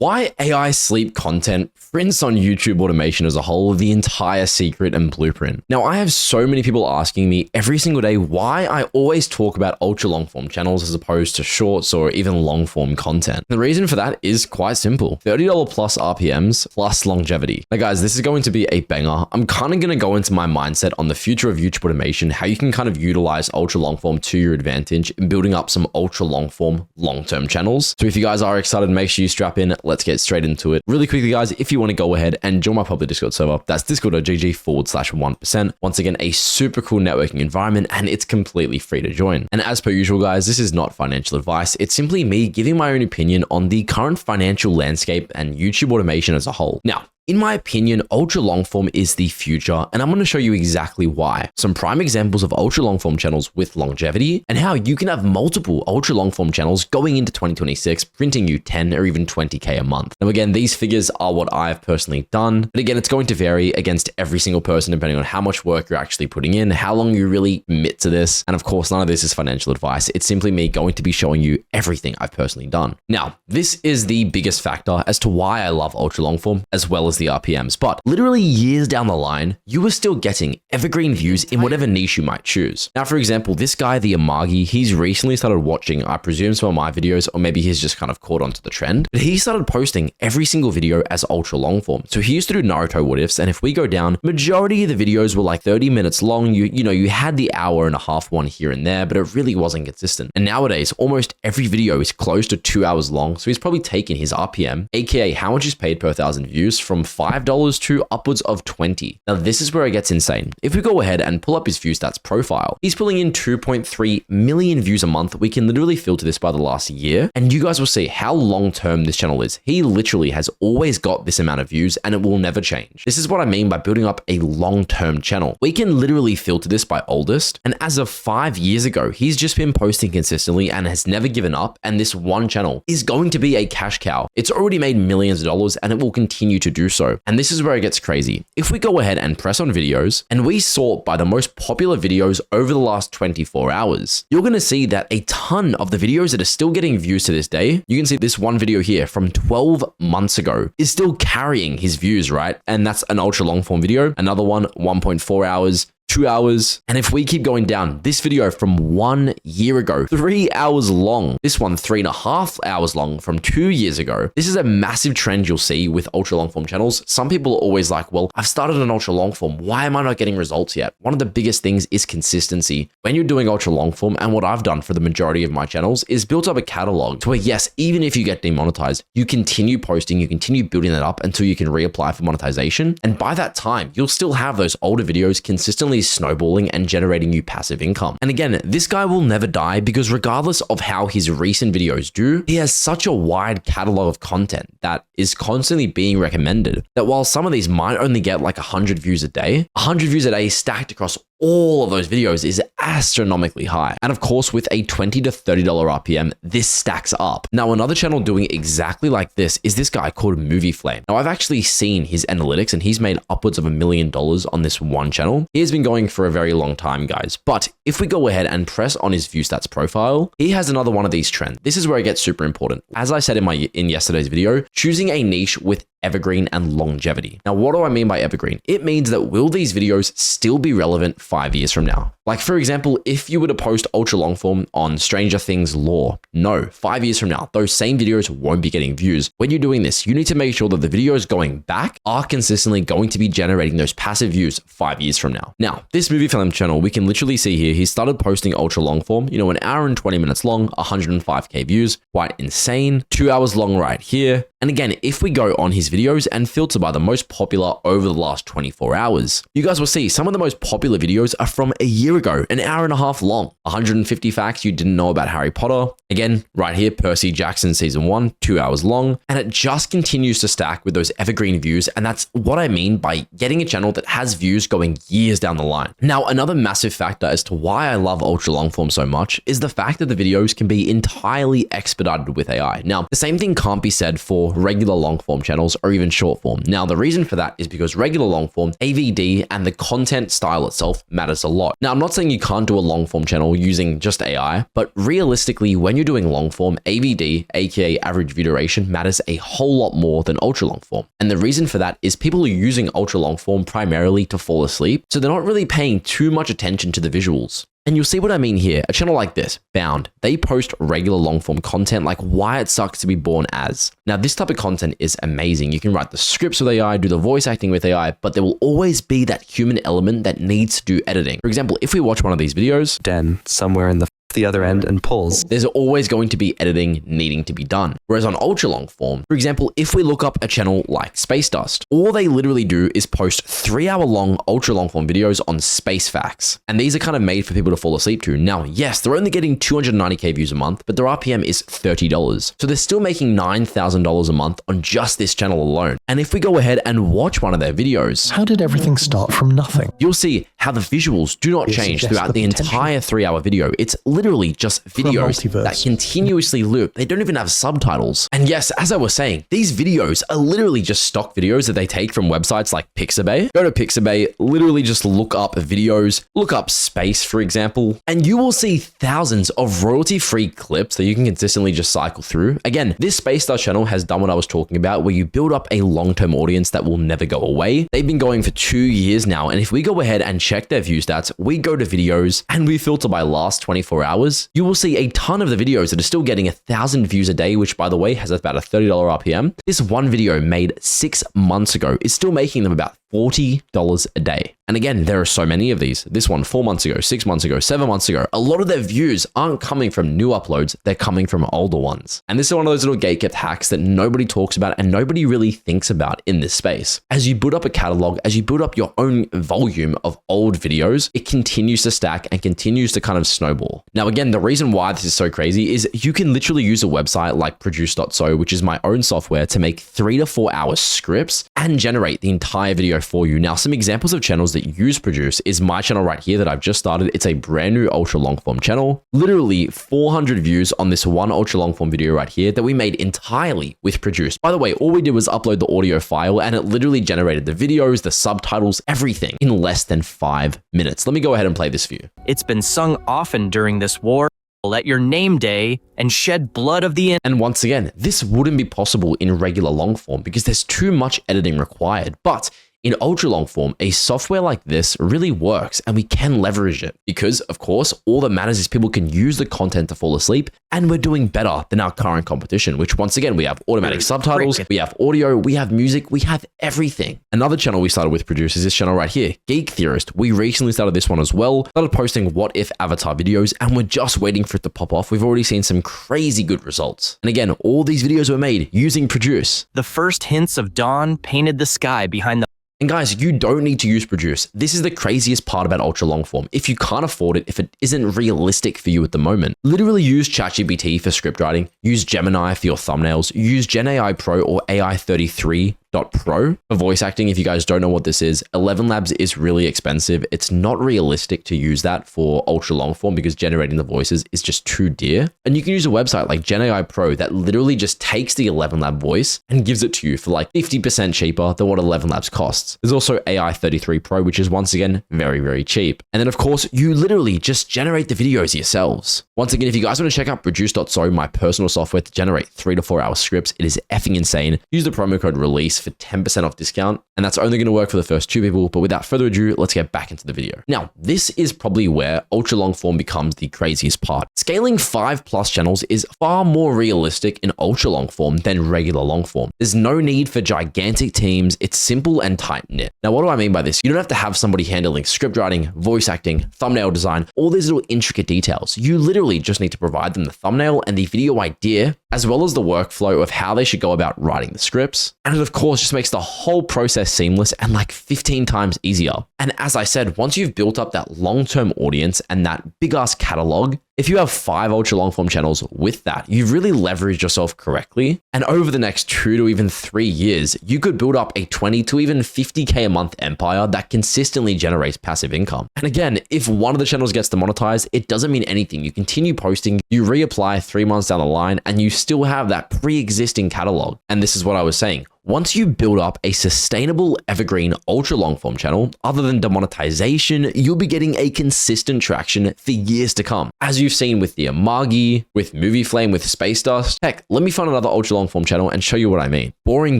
Why AI sleep content prints on YouTube automation as a whole, the entire secret and blueprint. Now, I have so many people asking me every single day why I always talk about ultra long form channels as opposed to shorts or even long form content. The reason for that is quite simple. $30 plus RPMs plus longevity. Now guys, this is going to be a banger. I'm kind of going to go into my mindset on the future of YouTube automation, how you can kind of utilize ultra long form to your advantage in building up some ultra long form long-term channels. So if you guys are excited, make sure you strap in. Let's get straight into it. Really quickly guys, if you want to go ahead and join my public Discord server, that's discord.gg/1%. Once again, a super cool networking environment and it's completely free to join. And as per usual guys, this is not financial advice. It's simply me giving my own opinion on the current financial landscape and YouTube automation as a whole. Now, in my opinion, ultra long form is the future, and I'm going to show you exactly why. Some prime examples of ultra long form channels with longevity and how you can have multiple ultra long form channels going into 2026, printing you 10 or even 20K a month. Now again, these figures are what I've personally done, but again, it's going to vary against every single person depending on how much work you're actually putting in, how long you really commit to this. And of course, none of this is financial advice. It's simply me going to be showing you everything I've personally done. Now, this is the biggest factor as to why I love ultra long form as well as the RPMs, but literally years down the line, you are still getting evergreen views in whatever niche you might choose. Now, for example, this guy, the Amagi, he's recently started watching, I presume, some of my videos, or maybe he's just kind of caught onto the trend, but he started posting every single video as ultra long form. So he used to do Naruto what ifs, and if we go down, majority of the videos were like 30 minutes long. You had the hour and a half one here and there, but it really wasn't consistent. And nowadays, almost every video is close to 2 hours long. So he's probably taken his RPM, aka how much is paid per 1,000 views, from $5 to upwards of 20. Now this is where it gets insane. If we go ahead and pull up his view stats profile, he's pulling in 2.3 million views a month. We can literally filter this by the last year, and you guys will see how long-term this channel is. He literally has always got this amount of views and it will never change. This is what I mean by building up a long-term channel. We can literally filter this by oldest, and as of 5 years ago, he's just been posting consistently and has never given up, and this one channel is going to be a cash cow. It's already made millions of dollars and it will continue to do so. And this is where it gets crazy. If we go ahead and press on videos and we sort by the most popular videos over the last 24 hours, you're going to see that a ton of the videos that are still getting views to this day, you can see this one video here from 12 months ago is still carrying his views, right? And that's an ultra long form video. Another one, 1.4 hours. 2 hours. And if we keep going down, this video from 1 year ago, 3 hours long. This one, 3.5 hours long from 2 years ago. This is a massive trend you'll see with ultra long form channels. Some people are always like, well, I've started an ultra long form. Why am I not getting results yet? One of the biggest things is consistency. When you're doing ultra long form, and what I've done for the majority of my channels is built up a catalog to where, yes, even if you get demonetized, you continue posting, you continue building that up until you can reapply for monetization. And by that time, you'll still have those older videos consistently snowballing and generating you passive income. And again, this guy will never die because regardless of how his recent videos do, he has such a wide catalog of content that is constantly being recommended that while some of these might only get like 100 views a day, 100 views a day stacked across all of those videos is astronomically high. And of course, with a $20 to $30 RPM, this stacks up. Now, another channel doing exactly like this is this guy called Movie Flame. Now, I've actually seen his analytics and he's made upwards of $1 million on this one channel. He has been going for a very long time, guys. But if we go ahead and press on his view stats profile, he has another one of these trends. This is where it gets super important. As I said in yesterday's video, choosing a niche with evergreen and longevity. Now, what do I mean by evergreen? It means that will these videos still be relevant 5 years from now? Like, for example, if you were to post ultra long form on Stranger Things lore, no, 5 years from now, those same videos won't be getting views. When you're doing this, you need to make sure that the videos going back are consistently going to be generating those passive views 5 years from now. Now, this Movie Film channel, we can literally see here, he started posting ultra long form, an hour and 20 minutes long, 105K views, quite insane. 2 hours long right here. And again, if we go on his videos and filter by the most popular over the last 24 hours, you guys will see some of the most popular videos are from a year ago, an hour and a half long. 150 facts you didn't know about Harry Potter. Again, right here, Percy Jackson season 1, 2 hours long. And it just continues to stack with those evergreen views. And that's what I mean by getting a channel that has views going years down the line. Now, another massive factor as to why I love ultra long form so much is the fact that the videos can be entirely expedited with AI. Now, the same thing can't be said for regular long form channels or even short form. Now, the reason for that is because regular long form, AVD, and the content style itself matters a lot. Now, I'm not saying you can't do a long form channel using just AI, but realistically, when you're doing long form, AVD, aka average view duration, matters a whole lot more than ultra long form. And the reason for that is people are using ultra long form primarily to fall asleep, so they're not really paying too much attention to the visuals. And you'll see what I mean here. A channel like this, Bound, they post regular long form content like why it sucks to be born as. Now, this type of content is amazing. You can write the scripts with AI, do the voice acting with AI, but there will always be that human element that needs to do editing. For example, if we watch one of these videos, Den somewhere in the other end and pulls. There's always going to be editing needing to be done. Whereas on ultra long form, for example, if we look up a channel like Space Dust, all they literally do is post 3-hour long ultra long form videos on space facts. And these are kind of made for people to fall asleep to. Now, yes, they're only getting 290K views a month, but their RPM is $30. So they're still making $9,000 a month on just this channel alone. And if we go ahead and watch one of their videos, how did everything start from nothing? You'll see how the visuals do not change throughout the entire 3-hour video. It's literally just videos that continuously loop. They don't even have subtitles. And yes, as I was saying, these videos are literally just stock videos that they take from websites like Pixabay. Go to Pixabay, literally just look up videos, look up space, for example, and you will see thousands of royalty-free clips that you can consistently just cycle through. Again, this Space Star channel has done what I was talking about, where you build up a long-term audience that will never go away. They've been going for 2 years now, and if we go ahead and check their view stats, we go to videos and we filter by last 24 hours, you will see a ton of the videos that are still getting 1,000 views a day, which by the way has about a $30 RPM. This one video made 6 months ago is still making them about $40 a day. And again, there are so many of these. This one 4 months ago, 6 months ago, 7 months ago. A lot of their views aren't coming from new uploads, they're coming from older ones. And this is one of those little gatekept hacks that nobody talks about and nobody really thinks about in this space. As you build up a catalog, as you build up your own volume of old videos, it continues to stack and continues to kind of snowball. Now, again, the reason why this is so crazy is you can literally use a website like produce.so, which is my own software, to make 3 to 4 hour scripts and generate the entire video for you. Now, some examples of channels that use Produce is my channel right here that I've just started. It's a brand new ultra long form channel, literally 400 views on this one ultra long form video right here that we made entirely with Produce. By the way, all we did was upload the audio file and it literally generated the videos, the subtitles, everything in less than 5 minutes. Let me go ahead and play this for you. It's been sung often during this war. At your name day and shed blood of the And once again, this wouldn't be possible in regular long form because there's too much editing required. But in ultra long form, a software like this really works and we can leverage it because, of course, all that matters is people can use the content to fall asleep and we're doing better than our current competition, which once again, we have automatic subtitles, we have audio, we have music, we have everything. Another channel we started with Produce is this channel right here, Geek Theorist. We recently started this one as well, started posting what if avatar videos and we're just waiting for it to pop off. We've already seen some crazy good results. And again, all these videos were made using Produce. The first hints of dawn painted the sky behind the And guys, you don't need to use Produce. This is the craziest part about ultra long form. If you can't afford it, if it isn't realistic for you at the moment, literally use ChatGPT for script writing, use Gemini for your thumbnails, use Gen AI Pro or AI 33 Pro for voice acting. If you guys don't know what this is, 11 Labs is really expensive. It's not realistic to use that for ultra long form because generating the voices is just too dear. And you can use a website like Gen AI Pro that literally just takes the 11 Lab voice and gives it to you for like 50% cheaper than what 11 Labs costs. There's also AI 33 Pro, which is once again very, very cheap. And then of course, you literally just generate the videos yourselves. Once again, if you guys want to check out produce.so, my personal software to generate 3 to 4 hour scripts, it is effing insane. Use the promo code RELEASE for 10% off discount, and that's only going to work for the first 2 people. But without further ado, let's get back into the video. Now, this is probably where ultra long form becomes the craziest part. Scaling 5+ channels is far more realistic in ultra long form than regular long form. There's no need for gigantic teams. It's simple and tight knit. Now, what do I mean by this? You don't have to have somebody handling script writing, voice acting, thumbnail design, all these little intricate details. You literally just need to provide them the thumbnail and the video idea, as well as the workflow of how they should go about writing the scripts. And it, of course, just makes the whole process seamless and like 15 times easier. And as I said, once you've built up that long-term audience and that big ass catalog, if you have 5 ultra long form channels with that, you've really leveraged yourself correctly. And over the next 2 to even 3 years, you could build up a 20 to even 50K a month empire that consistently generates passive income. And again, if one of the channels gets demonetized, it doesn't mean anything. You continue posting, you reapply 3 months down the line, and you still have that pre-existing catalog. And this is what I was saying. once you build up a sustainable evergreen ultra long form channel, other than demonetization, you'll be getting a consistent traction for years to come. As you've seen with the Amagi, with Movie Flame, with Space Dust. Heck, let me find another ultra long form channel and show you what I mean. Boring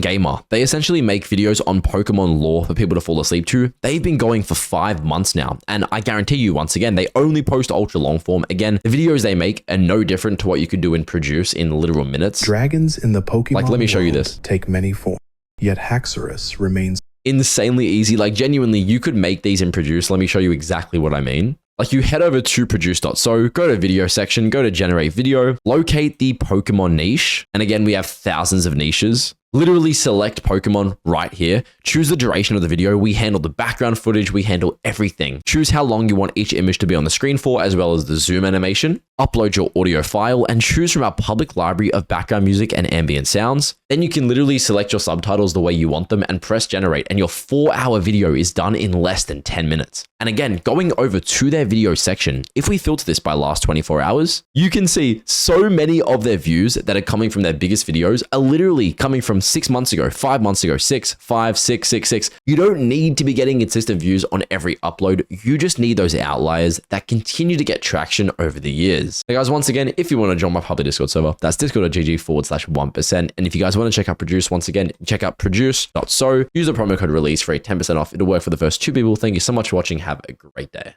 Gamer. They essentially make videos on Pokemon lore for people to fall asleep to. They've been going for 5 months now, and I guarantee you, once again, they only post ultra long form. Again, the videos they make are no different to what you could do and produce in literal minutes. Dragons in the Pokemon Like, let me show you world this. take many forms, yet Haxorus remains Insanely easy. Like, genuinely, you could make these and produce. Let me show you exactly what I mean. Like, you head over to produce.so, go to video section, go to generate video, locate the Pokemon niche. And again, we have thousands of niches. Literally select Pokemon right here. Choose the duration of the video. We handle the background footage. We handle everything. Choose how long you want each image to be on the screen for, as well as the zoom animation. Upload your audio file and choose from our public library of background music and ambient sounds. Then you can literally select your subtitles the way you want them and press generate, and your 4-hour video is done in less than 10 minutes. And again, going over to their video section, if we filter this by last 24 hours, you can see so many of their views that are coming from their biggest videos are literally coming from 6 months ago, 5 months ago, 6, 5, 6, 6, 6. You don't need to be getting consistent views on every upload. You just need those outliers that continue to get traction over the years. Hey guys, once again, if you want to join my public Discord server, that's discord.gg/1%. And if you guys want to check out Produce, once again, check out produce.so. Use the promo code release for a 10% off. It'll work for the first 2 people. Thank you so much for watching. Have a great day.